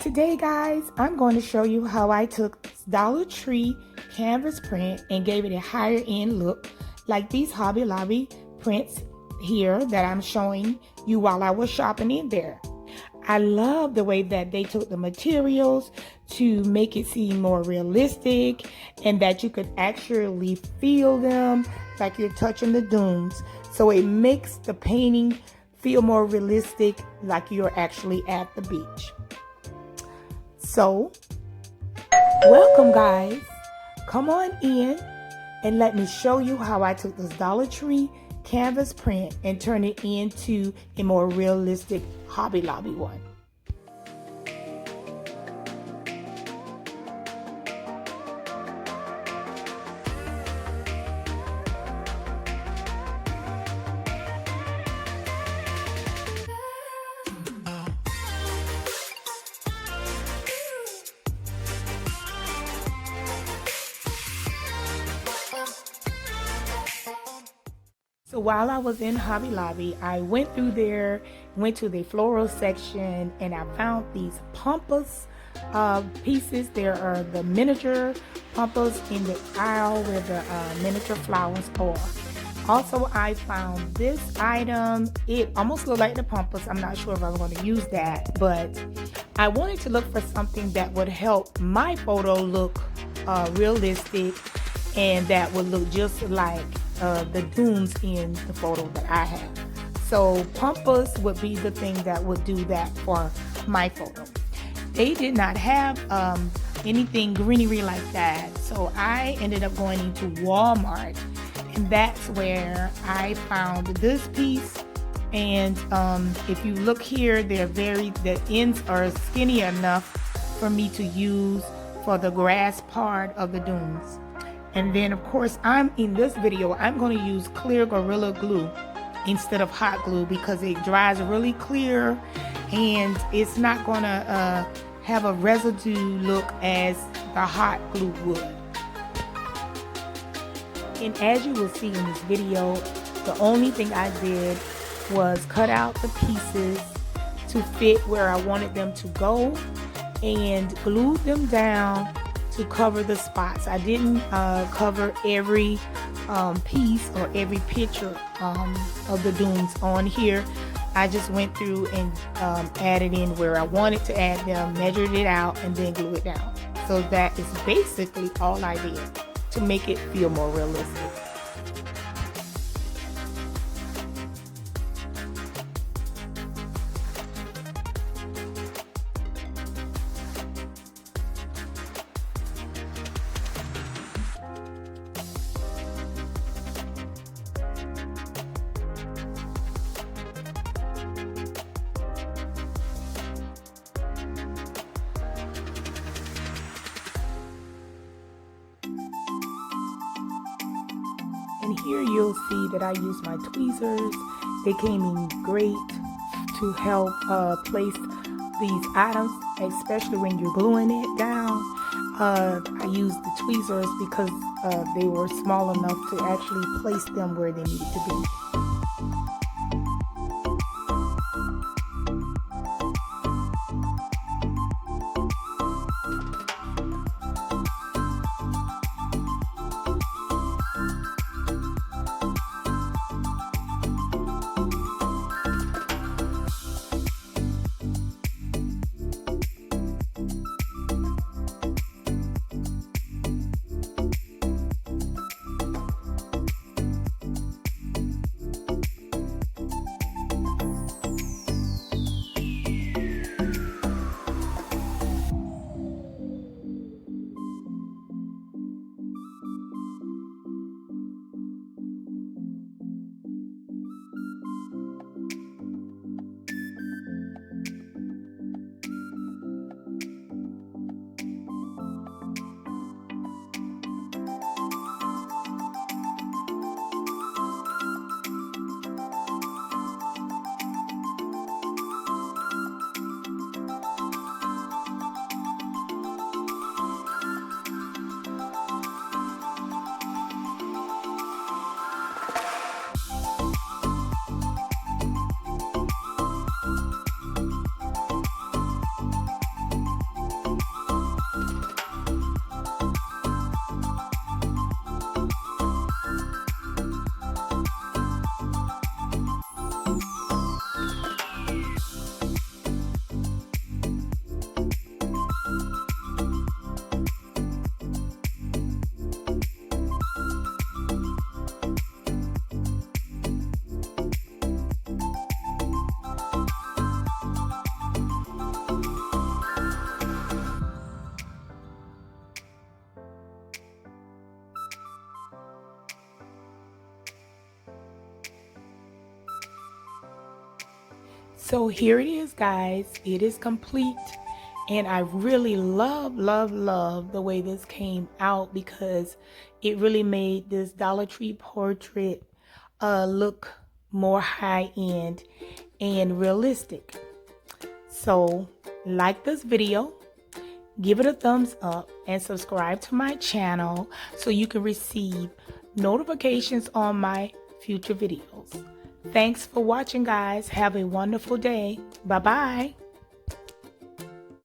Today, guys, I'm going to show you how I took Dollar Tree canvas print and gave it a higher end look, like these Hobby Lobby prints here that I'm showing you while I was shopping in there. I love the way that they took the materials to make it seem more realistic and that you could actually feel them like you're touching the dunes. So it makes the painting feel more realistic, like you're actually at the beach. So, welcome guys. Come on in and let me show you how I took this Dollar Tree canvas print and turned it into a more realistic Hobby Lobby one. So while I was in Hobby Lobby, I went through there, went to the floral section, and I found these pampas pieces. There are the miniature pampas in the aisle where the miniature flowers are. Also, I found this item. It almost looked like the pampas. I'm not sure if I'm going to use that, but I wanted to look for something that would help my photo look realistic and that would look just like the dunes in the photo that I have. So pampas would be the thing that would do that for my photo. They did not have anything greenery like that, so I ended up going into Walmart, and that's where I found this piece. And if you look here, the ends are skinny enough for me to use for the grass part of the dunes. And then of course, in this video, I'm going to use clear Gorilla Glue instead of hot glue because it dries really clear and it's not going to have a residue look as the hot glue would. And as you will see in this video, the only thing I did was cut out the pieces to fit where I wanted them to go and glued them down to cover the spots. I didn't cover every piece or every picture of the dunes on here. I just went through and added in where I wanted to add them, measured it out, and then glue it down. So that is basically all I did to make it feel more realistic. And here you'll see that I used my tweezers. They came in great to help place these items, especially when you're gluing it down. I used the tweezers because they were small enough to actually place them where they needed to be. So here it is, guys. It is complete. And I really love the way this came out, because it really made this Dollar Tree portrait look more high-end and realistic. So like this video, give it a thumbs up, and subscribe to my channel so you can receive notifications on my future videos. Thanks for watching, guys. Have a wonderful day. Bye-bye.